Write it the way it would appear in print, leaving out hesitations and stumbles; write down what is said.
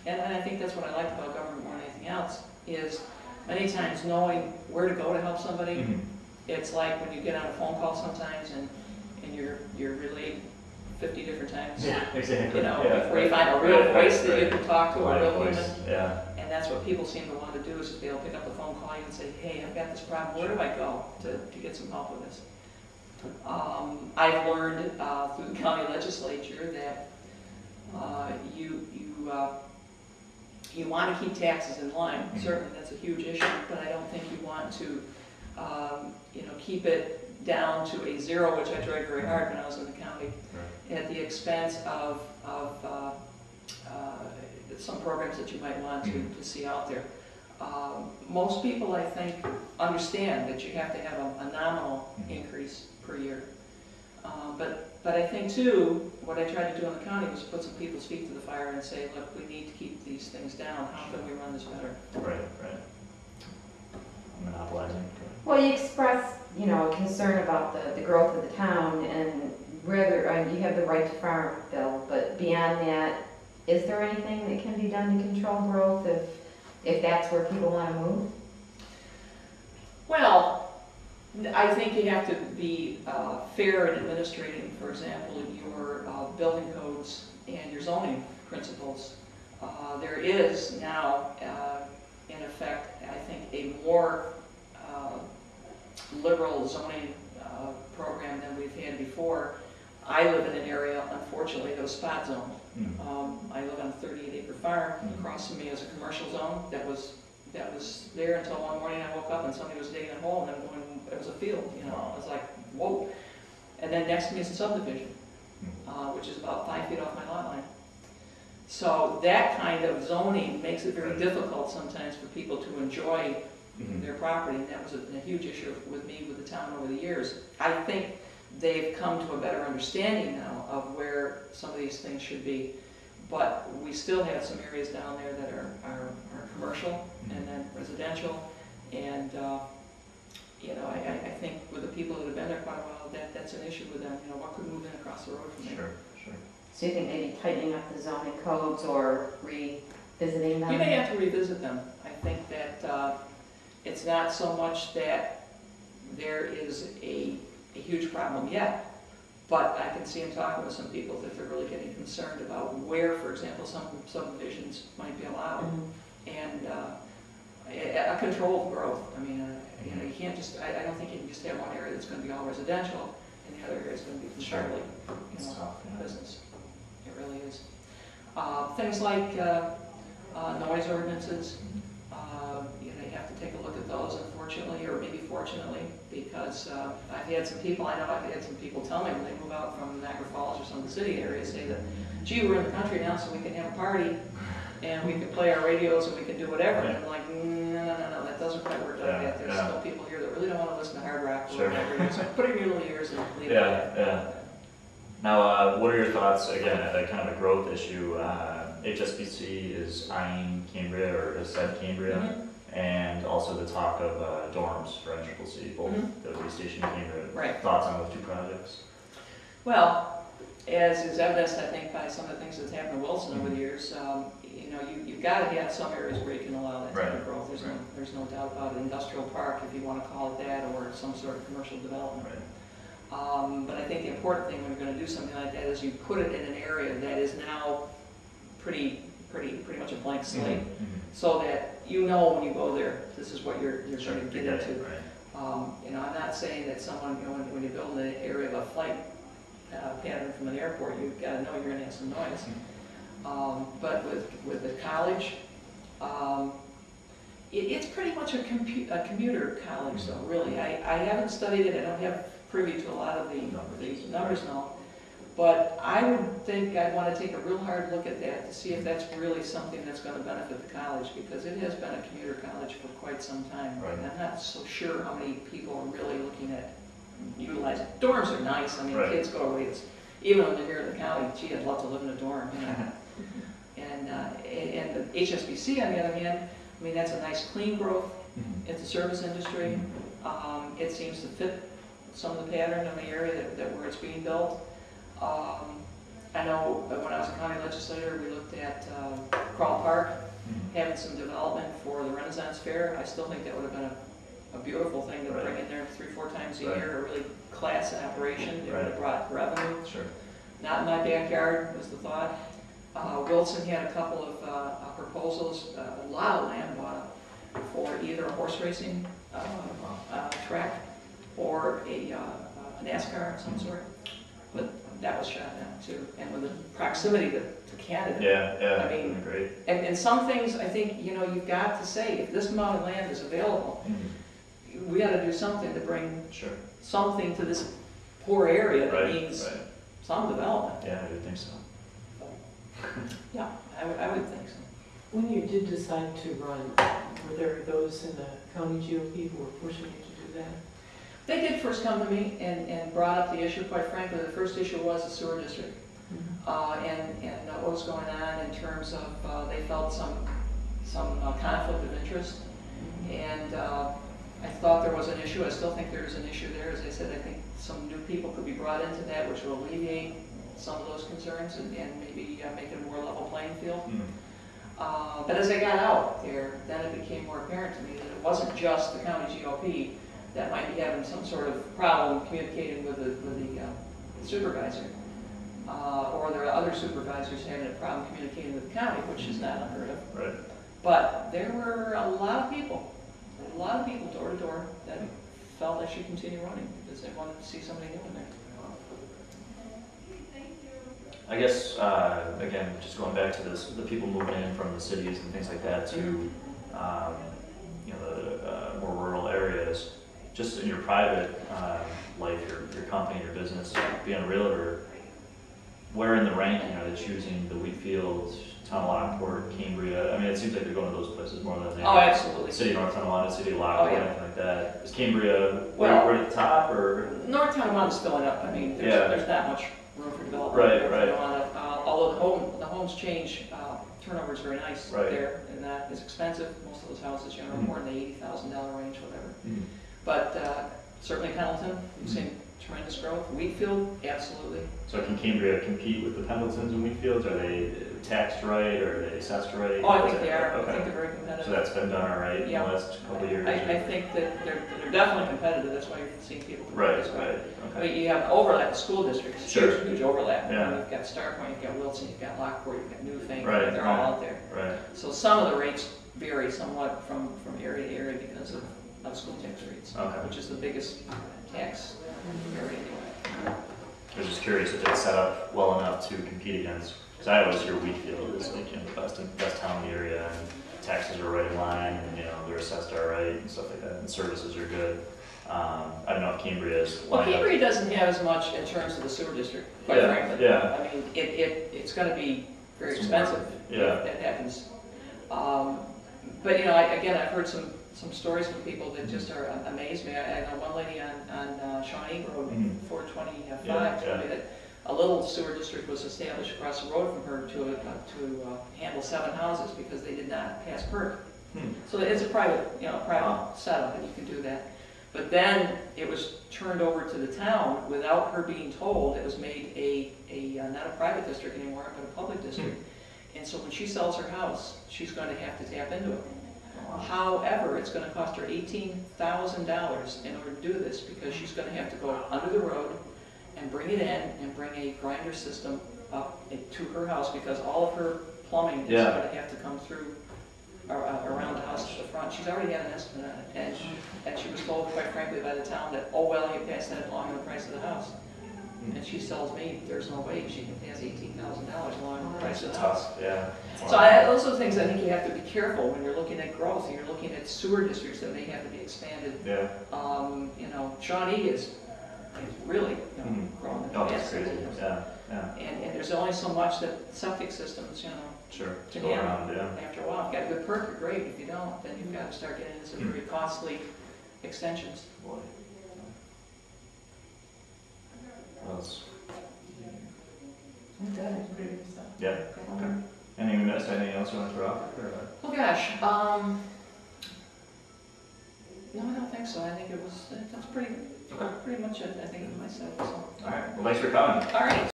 And I think that's what I like about government more than anything else, is many times knowing where to go to help somebody. It's like when you get on a phone call sometimes and you're relayed 50 different times. Yeah, exactly. You know, before you find a real voice that you can talk to, a real human. Yeah. And that's what people seem to want to do, is just be able to pick up the phone, call you and say, hey, I've got this problem, where do I go to get some help with this? I've learned through the county legislature that you want to keep taxes in line. Certainly that's a huge issue, but I don't think you want to keep it down to a zero, which I tried very hard when I was in the county, at the expense of some programs that you might want to see out there. Most people, I think, understand that you have to have a nominal increase per year. But I think, too, what I tried to do in the county was put some people's feet to the fire and say, look, we need to keep these things down. How can we run this better? Right. Monopolizing. Well, you express, a concern about the growth of the town, and whether you have the right to farm bill, but beyond that, is there anything that can be done to control growth if that's where people want to move? Well, I think you have to be fair in administrating, for example, your building codes and your zoning principles. There is now, in effect, I think, a more liberal zoning program than we've had before. I live in an area, unfortunately, that was spot zoned. I live on a 38-acre farm. Across from me is a commercial zone that was there until one morning I woke up and somebody was digging a hole, and it was a field. I was like, whoa. And then next to me is a subdivision, which is about 5 feet off my lot line. So that kind of zoning makes it very difficult sometimes for people to enjoy their property, and that was a huge issue with me with the town over the years. I think they've come to a better understanding now of where some of these things should be, but we still have some areas down there that are commercial and then residential, and I think with the people that have been there quite a while, that's an issue with them. What could move in across the road from there? Sure. So you think maybe tightening up the zoning codes or revisiting them? You may have to revisit them. I think that it's not so much that there is a huge problem yet, but I can see them talking with some people that they're really getting concerned about where, for example, some subdivisions might be allowed, and a controlled growth. I mean, you can't just, I don't think you can just have one area that's going to be all residential and the other area is going to be entirely business. It really is. Things like noise ordinances, you have to take a look at those, unfortunately, or maybe fortunately, because I've had some people tell me when they move out from Niagara Falls or some of the city areas, say that, gee, we're in the country now, so we can have a party, and we can play our radios, and we can do whatever. And I'm like, no, that doesn't quite work like that. There's still people here that really don't want to listen to hard rock or whatever. So put it in your little ears and leave it. Yeah. Now, what are your thoughts, again, at kind of a growth issue? HSBC is eyeing Cambria, or has said Cambria, and also the talk of dorms for NCCC, both the police station and Cambria. Right. Thoughts on those two projects? Well, as is evidenced, I think, by some of the things that's happened in Wilson over the years, you've got to have some areas where you can allow that type of growth. There's no doubt about it. Industrial park, if you want to call it that, or some sort of commercial development. But I think the important thing when you're going to do something like that is you put it in an area that is now pretty much a blank slate, so that when you go there, this is what you're going to get into. I'm not saying that someone, when you build an area of a flight pattern from an airport, you've got to know you're going to have some noise. But with the college, it's pretty much a commuter college, though, really. I haven't studied it. I don't have privy to a lot of the numbers now. But I would think I'd want to take a real hard look at that to see if that's really something that's going to benefit the college, because it has been a commuter college for quite some time. And I'm not so sure how many people are really looking at utilizing it. Dorms are nice. I mean, kids go away. Even when they're here in the county, gee, I'd love to live in a dorm. And the HSBC, on the other hand, I mean, that's a nice clean growth. It's a service industry. It seems to fit some of the pattern in the area that where it's being built. I know when I was a county legislator, we looked at Crawl Park, having some development for the Renaissance Fair, I still think that would have been a beautiful thing to bring in there 3-4 times a year, a really class operation. It would have brought revenue. Sure. Not in my backyard was the thought. Wilson had a couple of proposals, a lot of land bought up for either a horse racing track or a NASCAR of some sort. But that was shot down too. And with the proximity to Canada. Yeah, I mean, great. And some things, I think, you've got to say, if this amount of land is available, we got to do something to bring something to this poor area that needs some development. Yeah, I would think so. Yeah, I would think so. When you did decide to run, were there those in the county GOP who were pushing you to do that? They did first come to me and brought up the issue. Quite frankly, the first issue was the sewer district. And what was going on in terms of they felt some conflict of interest. And I thought there was an issue. I still think there's an issue there. As I said, I think some new people could be brought into that, which will alleviate some of those concerns and maybe make it a more level playing field. But as I got out there, then it became more apparent to me that it wasn't just the county GOP that might be having some sort of problem communicating with the supervisor. Or there are other supervisors having a problem communicating with the county, which is not unheard of. Right. But there were a lot of people door to door that felt I should continue running because they wanted to see somebody new in there. I guess, again, just going back to this, the people moving in from the cities and things like that to, the more rural areas, just in your private life, your company, your business, being a realtor, where in the ranking are they choosing the Wheatfield, Town of Lockport, Cambria? I mean, it seems like they're going to those places more than they Oh, absolutely. City of North Tonawanda, City of Lockport, anything like that. Is Cambria Well, right at the top, or? North Tonawanda's filling up. I mean, there's not much room for development. Right. Although the homes change, turnover is very nice there, and that is expensive. Most of those houses, are more in the $80,000 range, whatever. But certainly Pendleton, we've seen tremendous growth. Wheatfield, absolutely. So can Cambria compete with the Pendletons and Wheatfields? Are they taxed right, or are they assessed right? Oh, I think they are. Okay. I think they're very competitive. So that's been done all right in the last couple of years? I think that they're definitely competitive. That's why you're seeing people. Right. I Okay. mean, you have overlap of school districts. Sure. Huge overlap. Yeah. You've got Starpoint, you've got Wilson, you've got Lockport, you've got Newfane. Right. They're all out there. Right. So some of the rates vary somewhat from area to area because of school tax rates, which is the biggest tax area anyway. I was just curious if it's set up well enough to compete against, because I always hear Wheatfield is like, the best town in the area, and taxes are right in line, and they're assessed all right and stuff like that, and services are good. I don't know if Cambria is. Well, Cambria doesn't have as much in terms of the sewer district, quite frankly. Yeah. I mean, it's going to be very expensive if that happens. But again, I've heard some stories from people that just are amazed me. I know one lady on Shawnee Road, 425, told me that a little sewer district was established across the road from her to handle 7 houses because they did not pass PERC. So it's a private setup, and you can do that. But then it was turned over to the town without her being told. It was made not a private district anymore, but a public district. And so when she sells her house, she's going to have to tap into it. However, it's going to cost her $18,000 in order to do this because she's going to have to go under the road and bring it in and bring a grinder system up to her house because all of her plumbing is going to have to come through around the house to the front. She's already had an estimate on it, and she was told, quite frankly, by the town that, oh well, you pass that along in the price of the house. And she tells me there's no way she can pass $18,000 along the price of the house. So those are the things I think you have to be careful when you're looking at growth and you're looking at sewer districts that may have to be expanded. Shawnee is really growing at fast. And there's only so much that septic systems, to go around, after a while. If you've got a good perk, great. If you don't, then you've got to start getting into some very costly extensions. Boy. Well, yeah. Okay. Anything we missed? Anything else you want to throw out there? Oh gosh. No, I don't think so. I think that's pretty much it. I think it was myself. So. All right. Well, thanks for coming. All right.